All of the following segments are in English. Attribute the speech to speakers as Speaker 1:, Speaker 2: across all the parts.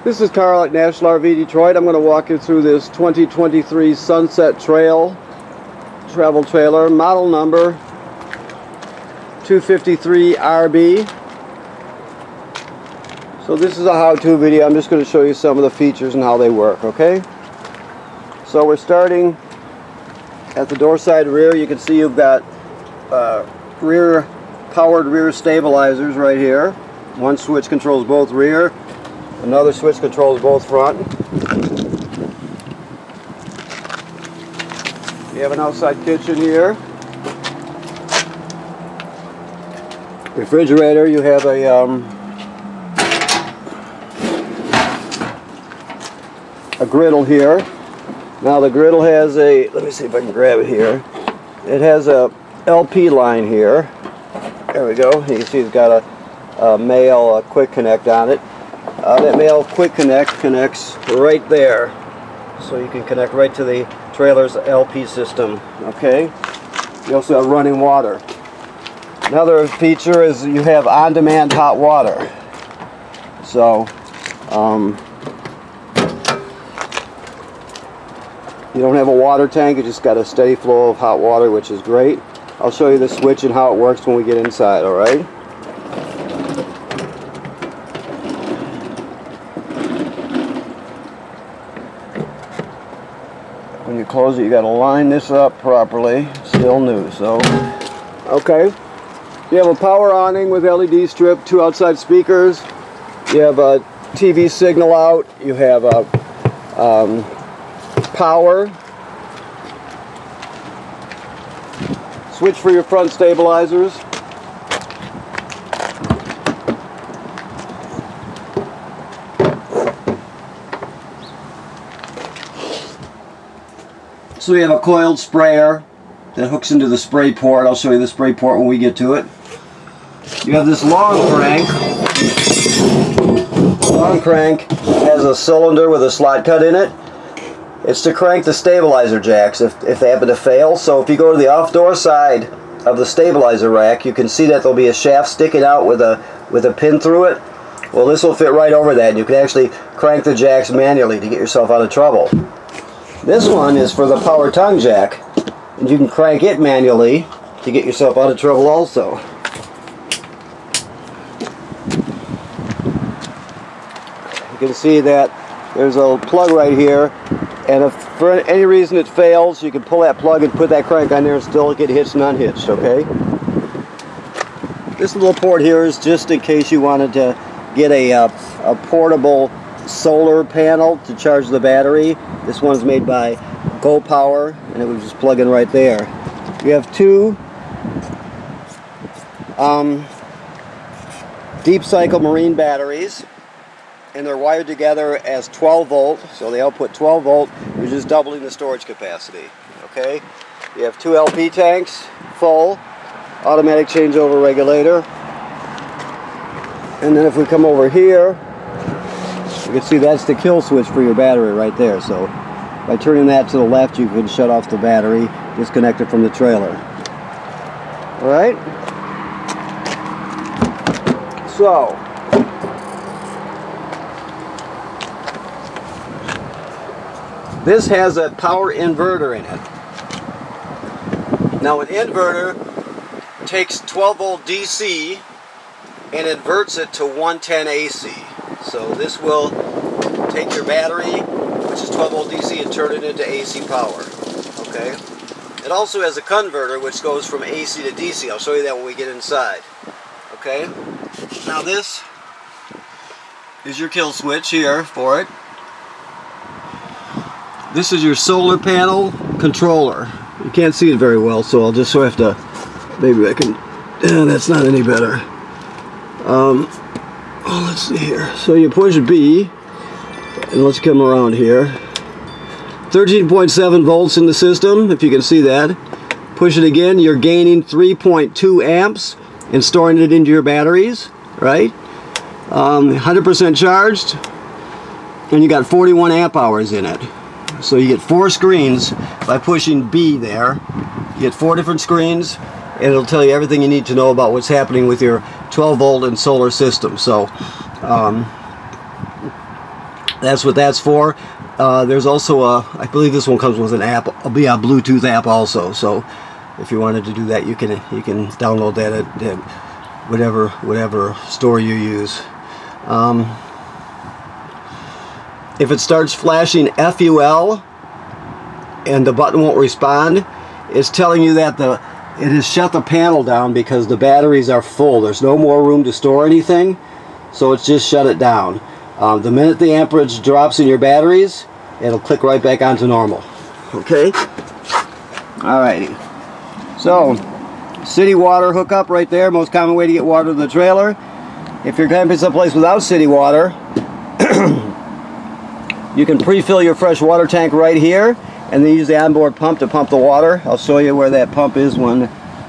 Speaker 1: This is Carl at National RV Detroit. I'm going to walk you through this 2023 Sunset Trail travel trailer, model number 253RB. So this is a how-to video. I'm just going to show you some of the features and how they work, okay? So we're starting at the door side rear. You can see you've got powered rear stabilizers right here. One switch controls both rear. Another switch controls both front. You have an outside kitchen here. Refrigerator, you have a griddle here. Now the griddle has a, let me see if I can grab it here. It has a LP line here. There we go. You can see it's got a male quick connect on it. That male quick connect connects right there, so you can connect right to the trailer's LP system. Okay. You also have running water. Another feature is you have on-demand hot water. So you don't have a water tank, you just got a steady flow of hot water, which is great. I'll show you the switch and how it works when we get inside, alright? When you close it, you got to line this up properly. Still new, so okay. You have a power awning with LED strip, 2 outside speakers. You have a TV signal out. You have a power switch for your front stabilizers. So we have a coiled sprayer that hooks into the spray port. I'll show you the spray port when we get to it. You have this long crank. Long crank has a cylinder with a slot cut in it. It's to crank the stabilizer jacks if they happen to fail. So if you go to the off-door side of the stabilizer rack, you can see that there'll be a shaft sticking out with a pin through it. Well, this will fit right over that, and you can actually crank the jacks manually to get yourself out of trouble. This one is for the power tongue jack, and you can crank it manually to get yourself out of trouble also. You can see that there's a plug right here, and if for any reason it fails, you can pull that plug and put that crank on there and still get hitched and unhitched, okay? This little port here is just in case you wanted to get a portable solar panel to charge the battery. This one's made by Go Power, and it would just plug in right there. You have 2 deep cycle marine batteries, and they're wired together as 12 volt, so they output 12 volt. You're just doubling the storage capacity. Okay. You have 2 LP tanks, full, automatic changeover regulator, and then if we come over here, you can see that's the kill switch for your battery right there. So by turning that to the left, you can shut off the battery, disconnect it from the trailer. Alright? So, this has a power inverter in it. Now an inverter takes 12 volt DC and inverts it to 110 AC. So this will take your battery, which is 12 volt DC, and turn it into AC power. Okay. It also has a converter which goes from AC to DC. I'll show you that when we get inside. Okay. Now this is your kill switch here for it. This is your solar panel controller. You can't see it very well, so I'll just have to, maybe I can, that's not any better. Oh, let's see here. So you push B, and let's come around here. 13.7 volts in the system, if you can see that. Push it again, you're gaining 3.2 amps and storing it into your batteries, right? 100% charged, and you got 41 amp hours in it. So you get 4 screens by pushing B there. You get 4 different screens, and it'll tell you everything you need to know about what's happening with your 12 volt and solar system. So That's what that's for. There's also I believe this one comes with an app. It'll be a Bluetooth app also. So if you wanted to do that, you can download that at whatever store you use. If it starts flashing FUL and the button won't respond, it's telling you that it has shut the panel down because the batteries are full. There's no more room to store anything, so it's just shut it down. The minute the amperage drops in your batteries, it'll click right back onto normal. Okay? Alrighty. So, city water hookup right there, most common way to get water to the trailer. If you're camping someplace without city water, you can pre-fill your fresh water tank right here, and then use the onboard pump to pump the water. I'll show you where that pump is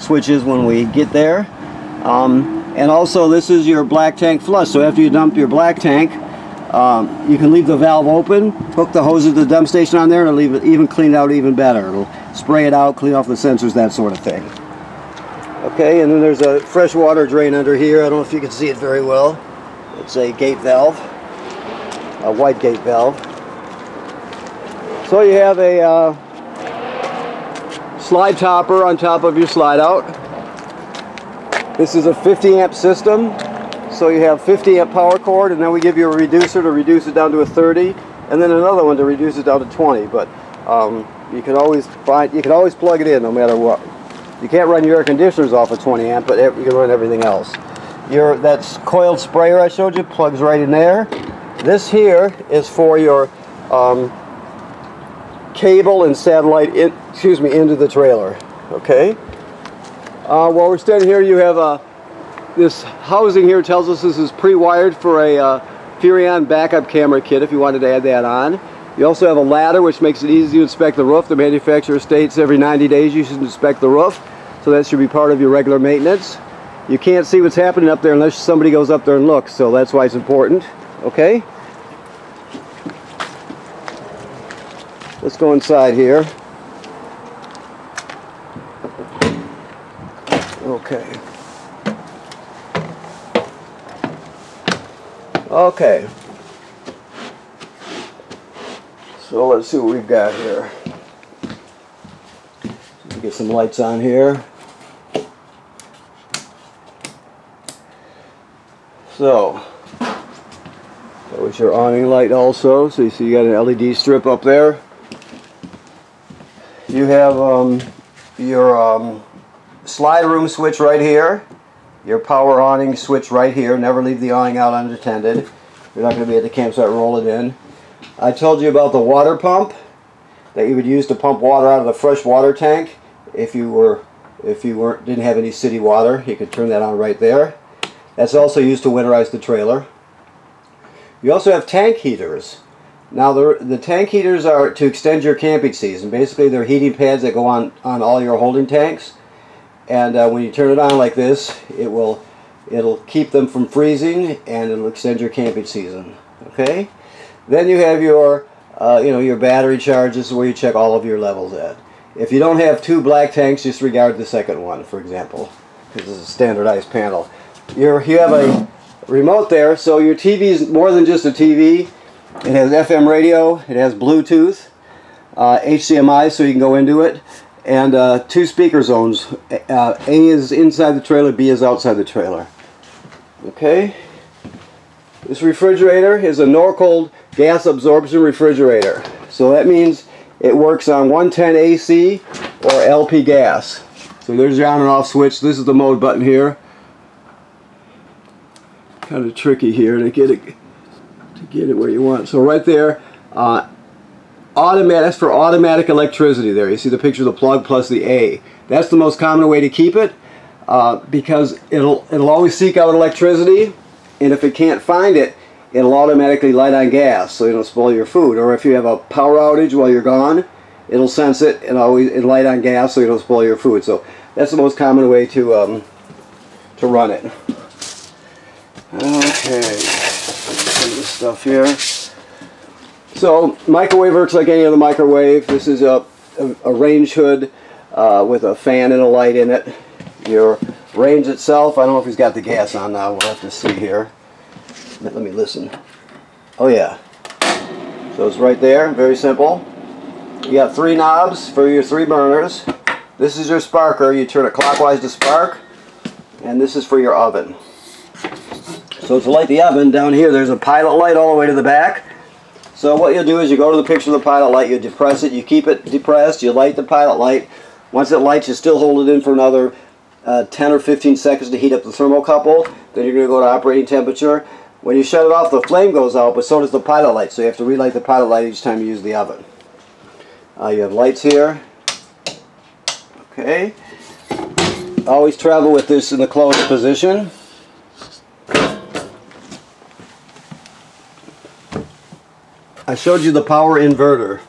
Speaker 1: switch is when we get there. And also, this is your black tank flush. So after you dump your black tank, you can leave the valve open, hook the hose to the dump station on there, and it'll leave it even cleaned out even better. It'll spray it out, clean off the sensors, that sort of thing. Okay, and then there's a fresh water drain under here. I don't know if you can see it very well. It's a gate valve, a white gate valve. So you have a slide topper on top of your slide out. This is a 50 amp system, so you have 50 amp power cord, and then we give you a reducer to reduce it down to a 30, and then another one to reduce it down to 20. But you can always plug it in no matter what. You can't run your air conditioners off of 20 amp, but you can run everything else. That coiled sprayer I showed you plugs right in there. This here is for your cable and satellite into the trailer. Okay. While we're standing here, you have this housing here tells us this is pre-wired for a Furrion backup camera kit if you wanted to add that on. You also have a ladder which makes it easy to inspect the roof. The manufacturer states every 90 days you should inspect the roof, so that should be part of your regular maintenance. You can't see what's happening up there unless somebody goes up there and looks, so that's why it's important. Okay? Let's go inside here. Okay. Okay. So let's see what we've got here. Get some lights on here. So that was your awning light also. So you see you got an LED strip up there. You have your slide room switch right here. Your power awning switch right here. Never leave the awning out unattended. You're not going to be at the campsite, roll it in. I told you about the water pump that you would use to pump water out of the fresh water tank. If you didn't have any city water, you could turn that on right there. That's also used to winterize the trailer. You also have tank heaters. Now the tank heaters are to extend your camping season. Basically they're heating pads that go on all your holding tanks, and when you turn it on like this, it'll keep them from freezing, and it'll extend your camping season. Okay. Then you have your your battery charge. This is where you check all of your levels at. If you don't have two black tanks, just regard the second one, for example, because this is a standardized panel. You have a remote there, so your TV is more than just a TV. It has FM radio, it has Bluetooth, HDMI, so you can go into it, and two speaker zones. A is inside the trailer, B is outside the trailer. Okay. This refrigerator is a Norcold gas absorption refrigerator. So that means it works on 110 AC or LP gas. So there's your on and off switch. This is the mode button here. Kind of tricky here to get it where you want. So right there, automatic, that's for automatic electricity there. You see the picture of the plug plus the A. That's the most common way to keep it because it'll always seek out electricity, and if it can't find it, it'll automatically light on gas so you don't spoil your food. Or if you have a power outage while you're gone, it'll sense it and it'll light on gas so you don't spoil your food. So that's the most common way to run it. Okay, some of this stuff here. So microwave works like any other microwave. This is a range hood with a fan and a light in it. Your range itself, I don't know if he's got the gas on now. We'll have to see here. Let me listen. Oh yeah. So it's right there, very simple. You got 3 knobs for your 3 burners. This is your sparker. You turn it clockwise to spark. And this is for your oven. So to light the oven, down here there's a pilot light all the way to the back. So what you'll do is you go to the picture of the pilot light, you depress it, you keep it depressed, you light the pilot light. Once it lights, you still hold it in for another 10 or 15 seconds to heat up the thermocouple. Then you're going to go to operating temperature. When you shut it off, the flame goes out, but so does the pilot light. So you have to relight the pilot light each time you use the oven. You have lights here. Okay. Always travel with this in the closed position. I showed you the power inverter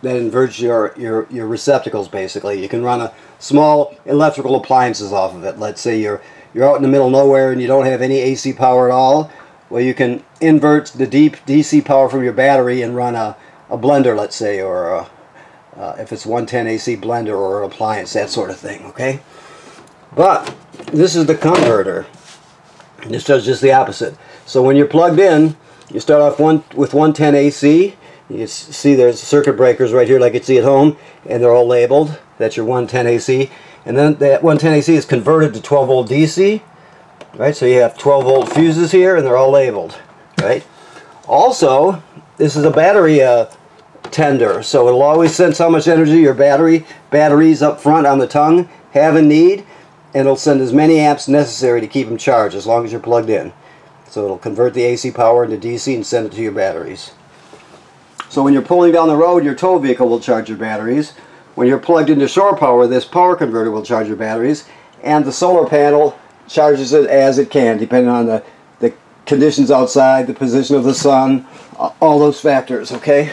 Speaker 1: that inverts your receptacles basically. You can run a small electrical appliances off of it. Let's say you're out in the middle of nowhere and you don't have any AC power at all. Well, you can invert the deep DC power from your battery and run a blender, let's say, or if it's 110 AC blender or an appliance, that sort of thing, okay? But this is the converter. This does just the opposite. So when you're plugged in, you start off with 110 AC. You see there's circuit breakers right here like you see at home, and they're all labeled. That's your 110 AC. And then that 110 AC is converted to 12 volt DC. Right, so you have 12 volt fuses here, and they're all labeled. Right. Also, this is a battery tender, so it'll always sense how much energy your batteries up front on the tongue have and need, and it'll send as many amps necessary to keep them charged as long as you're plugged in. So it'll convert the AC power into DC and send it to your batteries. So when you're pulling down the road, your tow vehicle will charge your batteries. When you're plugged into shore power, this power converter will charge your batteries, and the solar panel charges it as it can, depending on the conditions outside, the position of the sun, all those factors, okay?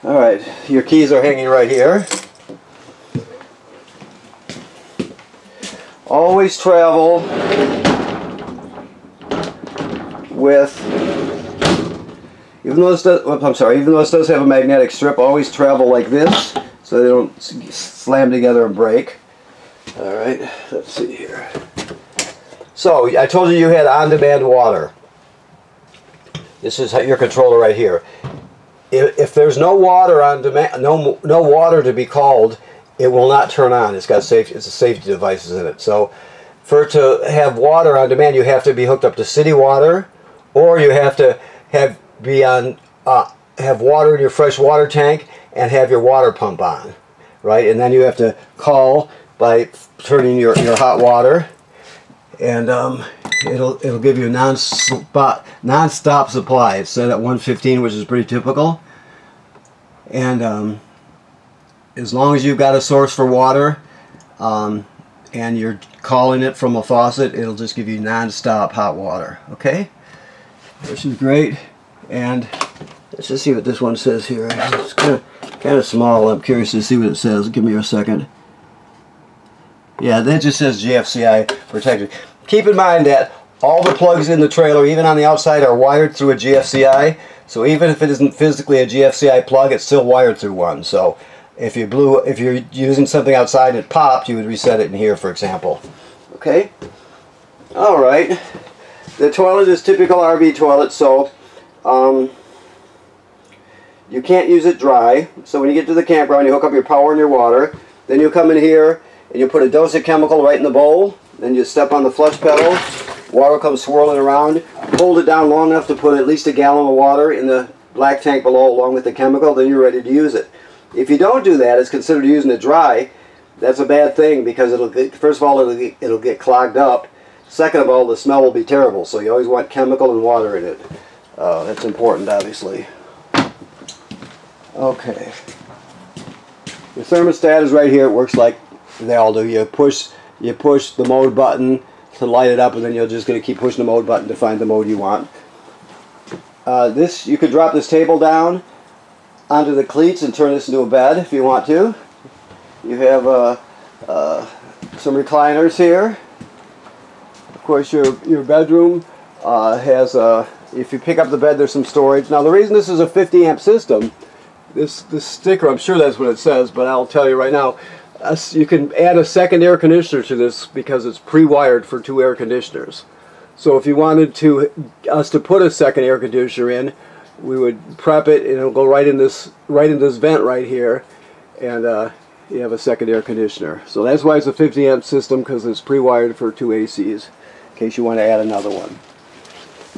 Speaker 1: Alright, your keys are hanging right here. Always travel with, even though this does have a magnetic strip, always travel like this so they don't slam together and break. Alright, let's see here. So, I told you had on-demand water. This is your controller right here. If there's no water on demand, no water to be called, it will not turn on. It's got it's a safety devices in it. So, for it to have water on demand, you have to be hooked up to city water, or you have to have water in your fresh water tank and have your water pump on, right? And then you have to call by turning your hot water, and it'll give you a non-stop supply. It's set at 115, which is pretty typical. And as long as you've got a source for water, and you're calling it from a faucet, it'll just give you non-stop hot water. Okay, which is great. And let's just see what this one says here. It's kind of small. I'm curious to see what it says. Give me a second. Yeah, that just says GFCI protected. Keep in mind that all the plugs in the trailer, even on the outside, are wired through a GFCI. So even if it isn't physically a GFCI plug, it's still wired through one. So if you're using something outside and it popped, you would reset it in here, for example. Okay. All right. The toilet is typical RV toilet, so you can't use it dry. So when you get to the campground, you hook up your power and your water. Then you come in here and you put a dose of chemical right in the bowl. Then you step on the flush pedal. Water comes swirling around. Hold it down long enough to put at least a gallon of water in the black tank below along with the chemical. Then you're ready to use it. If you don't do that, it's considered using it dry. That's a bad thing because first of all, it'll get clogged up. Second of all, the smell will be terrible. So you always want chemical and water in it. That's important, obviously. Okay. The thermostat is right here. It works like they all do. You push the mode button to light it up, and then you're just going to keep pushing the mode button to find the mode you want. You could drop this table down onto the cleats and turn this into a bed if you want to. You have some recliners here. Of course, your bedroom has if you pick up the bed, there's some storage. Now, the reason this is a 50 amp system, this sticker, I'm sure that's what it says, but I'll tell you right now, you can add a second air conditioner to this because it's pre-wired for 2 air conditioners. So if you wanted us to put a second air conditioner in, we would prep it and it'll go right in this vent right here, and you have a second air conditioner. So that's why it's a 50 amp system, because it's pre-wired for 2 ACs in case you want to add another one.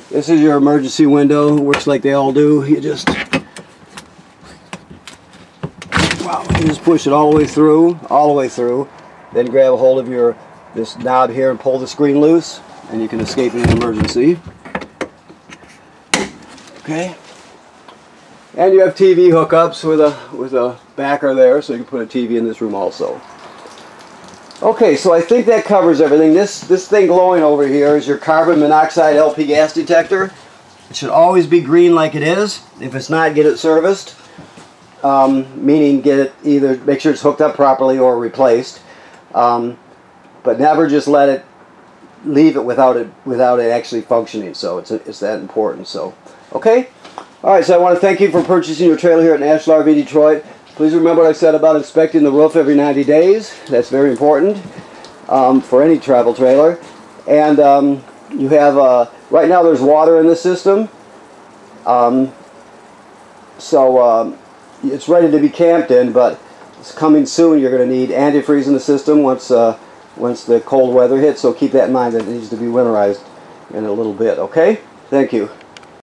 Speaker 1: This is your emergency window. It works like they all do. You just push it all the way through, then grab a hold of this knob here and pull the screen loose, and you can escape in an emergency. Okay. And you have TV hookups with a backer there, so you can put a TV in this room also. Okay, so I think that covers everything. This thing glowing over here is your carbon monoxide LP gas detector. It should always be green like it is. If it's not, get it serviced. Meaning get it either, make sure it's hooked up properly or replaced. But never just leave it without it actually functioning. So it's that important. So, okay. Alright, so I want to thank you for purchasing your trailer here at National RV Detroit. Please remember what I said about inspecting the roof every 90 days. That's very important for any travel trailer. And you have, right now there's water in the system. It's ready to be camped in, but it's coming soon. You're going to need antifreeze in the system once the cold weather hits, so keep that in mind that it needs to be winterized in a little bit, okay? Thank you.